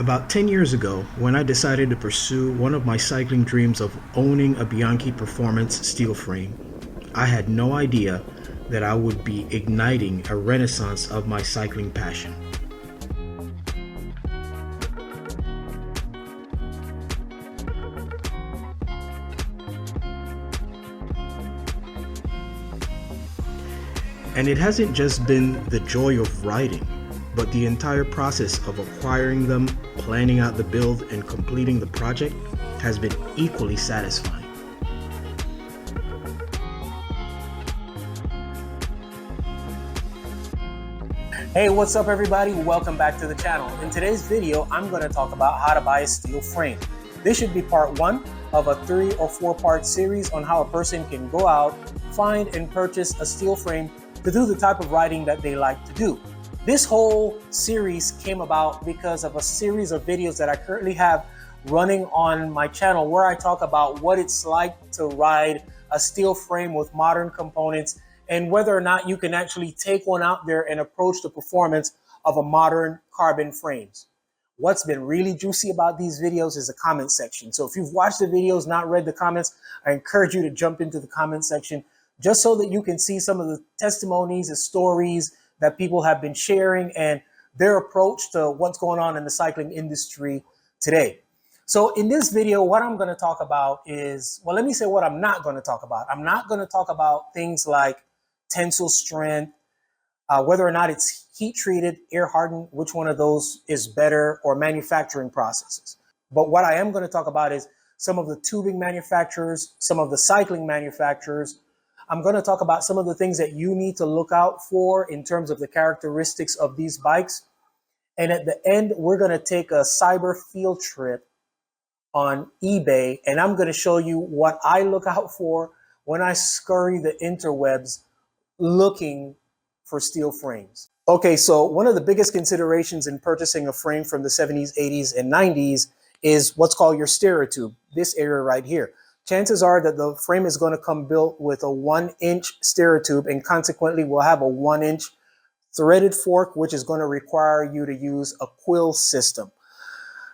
About 10 years ago, when I decided to pursue one of my cycling dreams of owning a Bianchi Performance steel frame, I had no idea that I would be igniting a renaissance of my cycling passion. And it hasn't just been the joy of riding, but the entire process of acquiring them, planning out the build, and completing the project has been equally satisfying. Hey, what's up everybody? Welcome back to the channel. In today's video, I'm going to talk about how to buy a steel frame. This should be part one of a 3 or 4 part series on how a person can go out, find and purchase a steel frame to do the type of riding that they like to do. This whole series came about because of a series of videos that I currently have running on my channel where I talk about what it's like to ride a steel frame with modern components and whether or not you can actually take one out there and approach the performance of a modern carbon frames. What's been really juicy about these videos is the comment section. So if you've watched the videos, not read the comments, I encourage you to jump into the comment section just so that you can see some of the testimonies and stories that people have been sharing and their approach to what's going on in the cycling industry today. So in this video, what I'm going to talk about is, well, let me say what I'm not going to talk about. I'm not going to talk about things like tensile strength, whether or not it's heat treated, air hardened, which one of those is better, or manufacturing processes. But what I am going to talk about is some of the tubing manufacturers, some of the cycling manufacturers. I'm going to talk about some of the things that you need to look out for in terms of the characteristics of these bikes. And at the end, we're going to take a cyber field trip on eBay, and I'm going to show you what I look out for when I scurry the interwebs looking for steel frames. Okay, so one of the biggest considerations in purchasing a frame from the 70s, 80s, and 90s is what's called your Stereotube, this area right here. Chances are that the frame is going to come built with a 1-inch Stereotube, and consequently will have a 1-inch threaded fork, which is going to require you to use a quill system.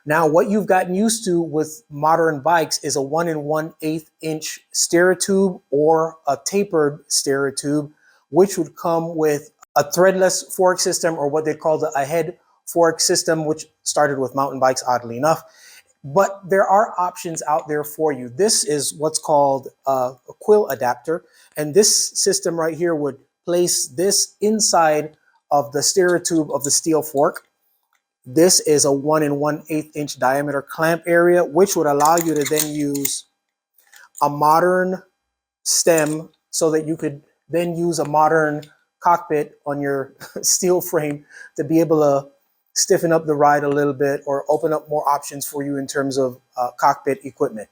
Now, what you've gotten used to with modern bikes is a 1 1/8 inch Stereotube or a tapered Stereotube, which would come with a threadless fork system, or what they call a head fork system, which started with mountain bikes, oddly enough. But there are options out there for you. This is what's called a quill adapter. And this system right here would place this inside of the Stereotube of the steel fork. This is a 1 1/8 inch diameter clamp area, which would allow you to then use a modern stem so that you could then use a modern cockpit on your steel frame to be able to stiffen up the ride a little bit or open up more options for you in terms of cockpit equipment.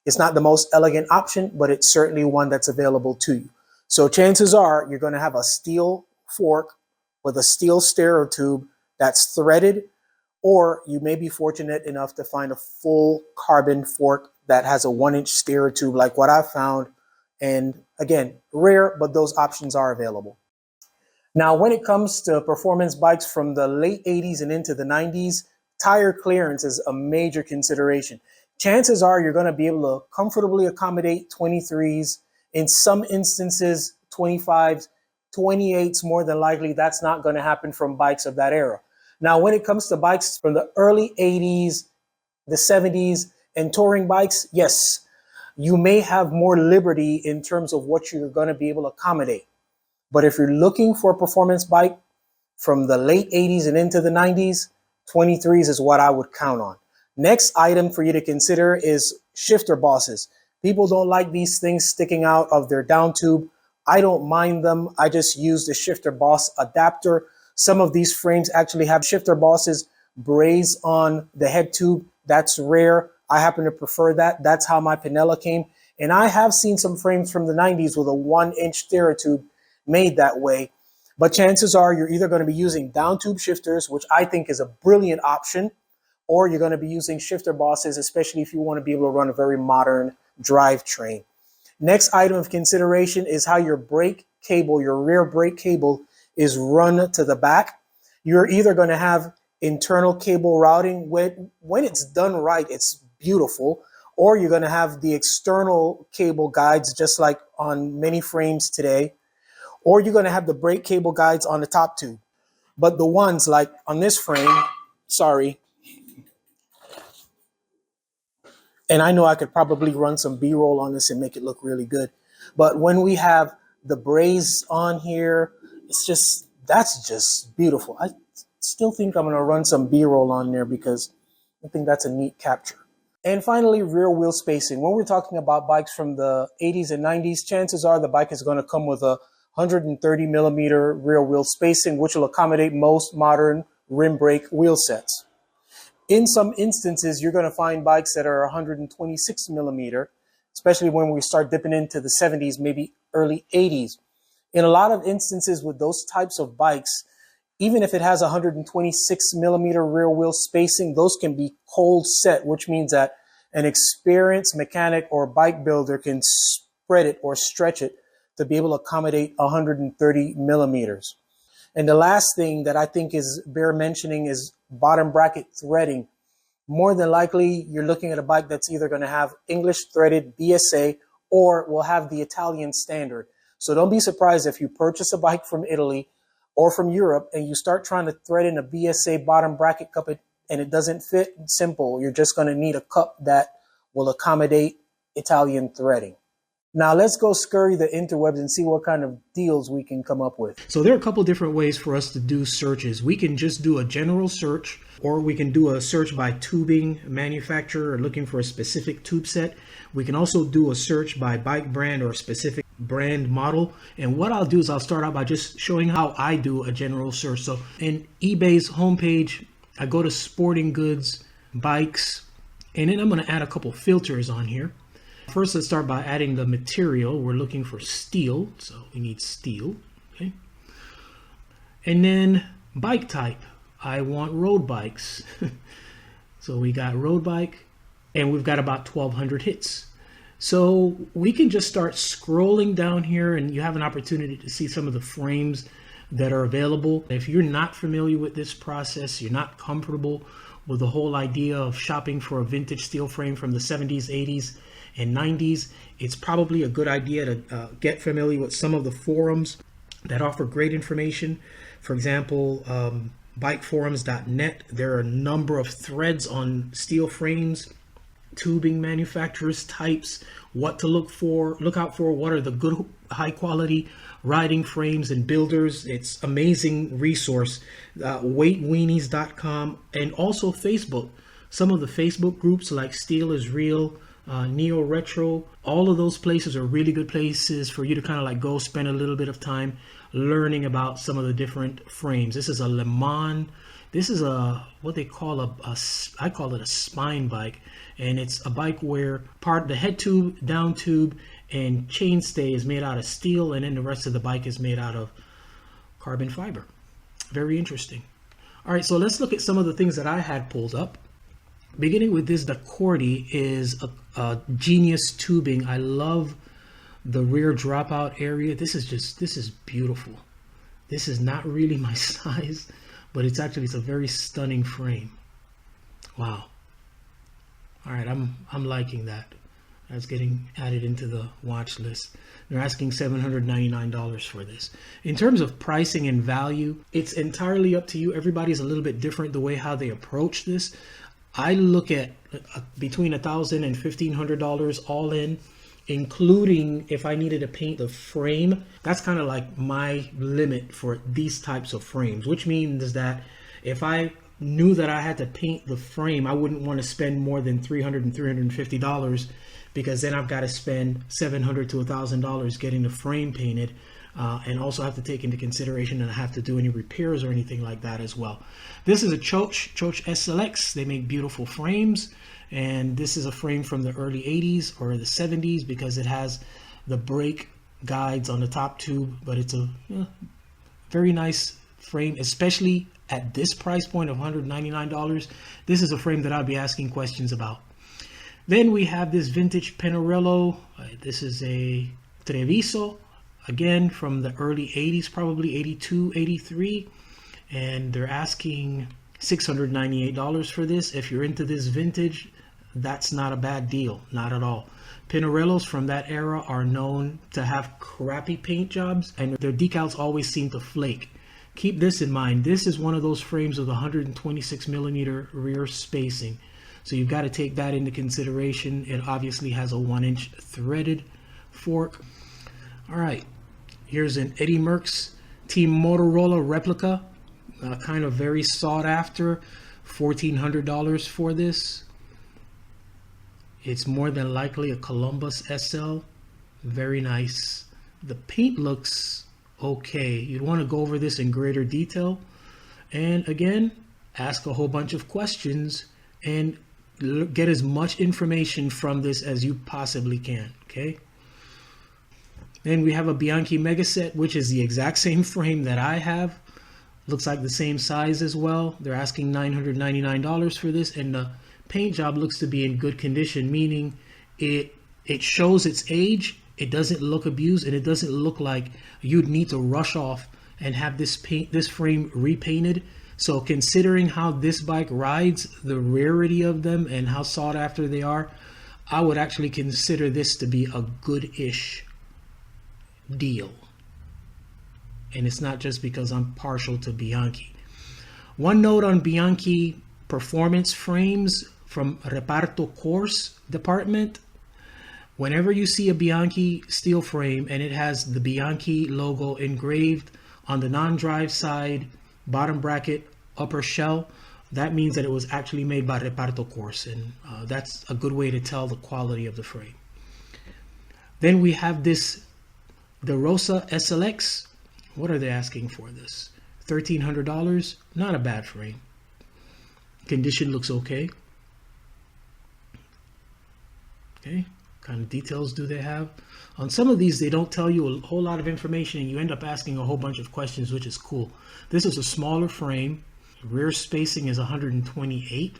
It's not the most elegant option, but it's certainly one that's available to you. So chances are you're going to have a steel fork with a steel Stereotube that's threaded, or you may be fortunate enough to find a full carbon fork that has a 1-inch Stereotube like what I found. And again, rare, but those options are available. Now, when it comes to performance bikes from the late 80s and into the 90s, tire clearance is a major consideration. Chances are you're going to be able to comfortably accommodate 23s, in some instances 25s, 28s more than likely. That's not going to happen from bikes of that era. Now, when it comes to bikes from the early 80s, the 70s, and touring bikes, yes, you may have more liberty in terms of what you're going to be able to accommodate. But if you're looking for a performance bike from the late 80s and into the 90s, 23s is what I would count on. Next item for you to consider is shifter bosses. People don't like these things sticking out of their down tube. I don't mind them. I just use the shifter boss adapter. Some of these frames actually have shifter bosses brazed on the head tube. That's rare. I happen to prefer that. That's how my Pinella came. And I have seen some frames from the 90s with a 1-inch Stereotube made that way. But chances are you're either going to be using down tube shifters, which I think is a brilliant option, or you're going to be using shifter bosses, especially if you want to be able to run a very modern drivetrain. Next item of consideration is how your brake cable, your rear brake cable, is run to the back. You're either going to have internal cable routing. When it's done right, it's beautiful. Or you're going to have the external cable guides, just like on many frames today. Or you're going to have the brake cable guides on the top tube. But the ones like on this frame, sorry, and I know I could probably run some B-roll on this and make it look really good. But when we have the braze on here, that's just beautiful. I still think I'm going to run some B-roll on there because I think that's a neat capture. And finally, rear wheel spacing. When we're talking about bikes from the 80s and 90s, chances are the bike is going to come with a 130 millimeter rear wheel spacing, which will accommodate most modern rim brake wheel sets. In some instances, you're going to find bikes that are 126 millimeter, especially when we start dipping into the 70s, maybe early 80s. In a lot of instances with those types of bikes, even if it has 126 millimeter rear wheel spacing, those can be cold set, which means that an experienced mechanic or bike builder can spread it or stretch it to be able to accommodate 130 millimeters. And the last thing that I think is bear mentioning is bottom bracket threading. More than likely, you're looking at a bike that's either going to have English threaded BSA or will have the Italian standard. So don't be surprised if you purchase a bike from Italy or from Europe and you start trying to thread in a BSA bottom bracket cup and it doesn't fit. Simple. You're just going to need a cup that will accommodate Italian threading. Now let's go scurry the interwebs and see what kind of deals we can come up with. So there are a couple different ways for us to do searches. We can just do a general search, or we can do a search by tubing manufacturer or looking for a specific tube set. We can also do a search by bike brand or specific brand model. And what I'll do is I'll start out by just showing how I do a general search. So in eBay's homepage, I go to sporting goods, bikes, and then I'm going to add a couple filters on here. First, let's start by adding the material. We're looking for steel, so we need steel, okay? And then bike type. I want road bikes. So we got road bike, and we've got about 1,200 hits. So we can just start scrolling down here, and you have an opportunity to see some of the frames that are available. If you're not familiar with this process, you're not comfortable with the whole idea of shopping for a vintage steel frame from the 70s, 80s, and 90s, it's probably a good idea to get familiar with some of the forums that offer great information. For example, bikeforums.net, there are a number of threads on steel frames, tubing manufacturers, types, what to look out for, what are the good high quality riding frames and builders. It's amazing resource. Weightweenies.com, and also Facebook. Some of the Facebook groups like Steel is Real, Neo Retro, all of those places are really good places for you to kind of like go spend a little bit of time learning about some of the different frames. This is a Le Mans. This is what they call I call it a spine bike, and it's a bike where the head tube, down tube, and chainstay is made out of steel, and then the rest of the bike is made out of carbon fiber. Very interesting. All right, so let's look at some of the things that I had pulled up. Beginning with this, the Cordy is a genius tubing. I love the rear dropout area. This is beautiful. This is not really my size, but it's a very stunning frame. Wow. All right, I'm liking that. That's getting added into the watch list. They're asking $799 for this. In terms of pricing and value, it's entirely up to you. Everybody's a little bit different the way how they approach this. I look at between $1,000 and $1,500 all in, including if I needed to paint the frame. That's kind of like my limit for these types of frames, which means that if I knew that I had to paint the frame, I wouldn't want to spend more than $300 and $350, because then I've got to spend $700 to $1,000 getting the frame painted. And also have to take into consideration that I have to do any repairs or anything like that as well. This is a Choch SLX. They make beautiful frames, and this is a frame from the early 80s or the 70s because it has the brake guides on the top tube, but it's a very nice frame, especially at this price point of $199. This is a frame that I'd be asking questions about. Then we have this vintage Pinarello. This is a Treviso. Again, from the early 80s, probably 82, 83. And they're asking $698 for this. If you're into this vintage, that's not a bad deal, not at all. Pinarellos from that era are known to have crappy paint jobs, and their decals always seem to flake. Keep this in mind. This is one of those frames with 126 millimeter rear spacing. So you've got to take that into consideration. It obviously has a 1-inch threaded fork. All right, here's an Eddie Merckx Team Motorola replica, kind of very sought after. $1,400 for this. It's more than likely a Columbus SL. Very nice. The paint looks okay. You'd want to go over this in greater detail. And again, ask a whole bunch of questions and get as much information from this as you possibly can, okay? Then we have a Bianchi Mega Set, which is the exact same frame that I have. Looks like the same size as well. They're asking $999 for this, and the paint job looks to be in good condition, meaning it shows its age, it doesn't look abused, and it doesn't look like you'd need to rush off and have this frame repainted. So considering how this bike rides, the rarity of them and how sought after they are, I would actually consider this to be a good-ish deal. And it's not just because I'm partial to Bianchi. One note on Bianchi performance frames from Reparto Course department: whenever you see a Bianchi steel frame and it has the Bianchi logo engraved on the non-drive side, bottom bracket, upper shell, that means that it was actually made by Reparto Course, and that's a good way to tell the quality of the frame. Then we have this De Rosa SLX. What are they asking for this? $1,300. Not a bad frame. Condition looks okay. Okay, kind of details do they have? On some of these, they don't tell you a whole lot of information, and you end up asking a whole bunch of questions, which is cool. This is a smaller frame. Rear spacing is 128.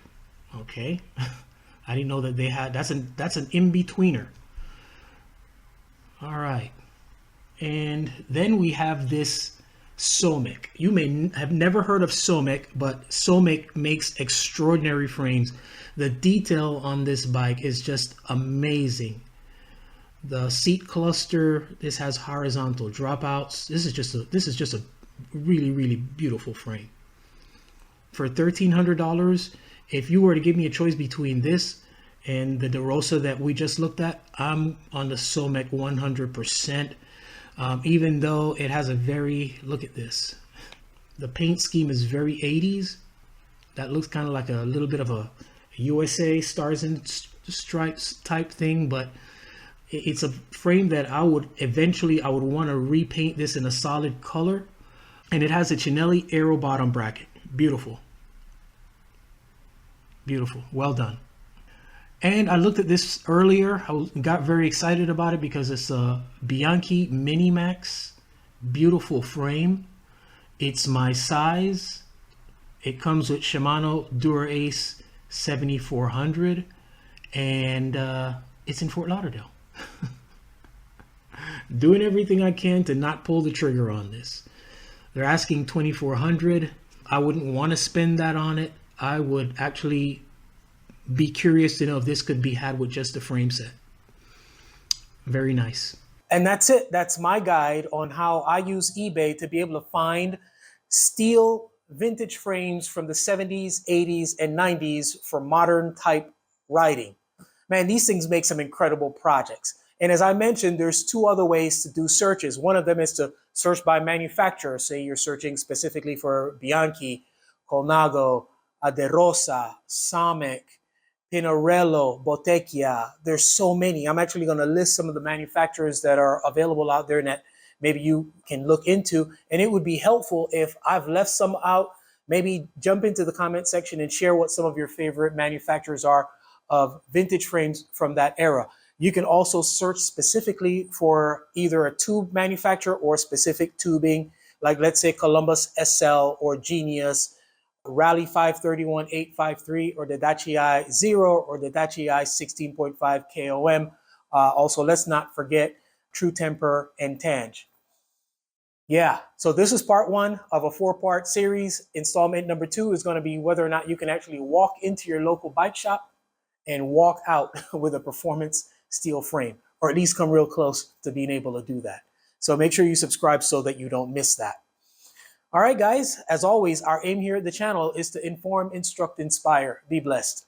Okay, I didn't know that they had. That's an in-betweener. All right, and then we have this Somic. You may have never heard of Somic, but Somic makes extraordinary frames. The detail on this bike is just amazing. The seat cluster, this has horizontal dropouts. This is just a really, really beautiful frame. For $1,300, if you were to give me a choice between this and the De Rosa that we just looked at, I'm on the Somic 100%. Even though it has a very, look at this, the paint scheme is very 80s. That looks kind of like a little bit of a USA Stars and Stripes type thing, but it's a frame that I would want to repaint this in a solid color. And it has a Chinelli Aero bottom bracket. Beautiful. Beautiful. Well done. And I looked at this earlier. I got very excited about it because it's a Bianchi Minimax. Beautiful frame. It's my size. It comes with Shimano Dura-Ace 7400, and it's in Fort Lauderdale. Doing everything I can to not pull the trigger on this. They're asking $2,400. I wouldn't want to spend that on it. I would actually be curious to know if this could be had with just a frame set. Very nice. And that's it. That's my guide on how I use eBay to be able to find steel vintage frames from the 70s, 80s, and 90s for modern type riding. Man, these things make some incredible projects. And as I mentioned, there's two other ways to do searches. One of them is to search by manufacturer. Say you're searching specifically for Bianchi, Colnago, De Rosa, Somic, Pinarello, Bottecchia. There's so many. I'm actually going to list some of the manufacturers that are available out there and that maybe you can look into. And it would be helpful if I've left some out. Maybe jump into the comment section and share what some of your favorite manufacturers are of vintage frames from that era. You can also search specifically for either a tube manufacturer or specific tubing, like let's say Columbus SL or Genius, Rally 531 853, or the Dacia 0 or the Dacia 16.5 KOM. Also, let's not forget True Temper and Tange. Yeah, so this is part one of a 4-part series. Installment number 2 is going to be whether or not you can actually walk into your local bike shop and walk out with a performance steel frame, or at least come real close to being able to do that. So make sure you subscribe so that you don't miss that. All right, guys, as always, our aim here at the channel is to inform, instruct, inspire. Be blessed.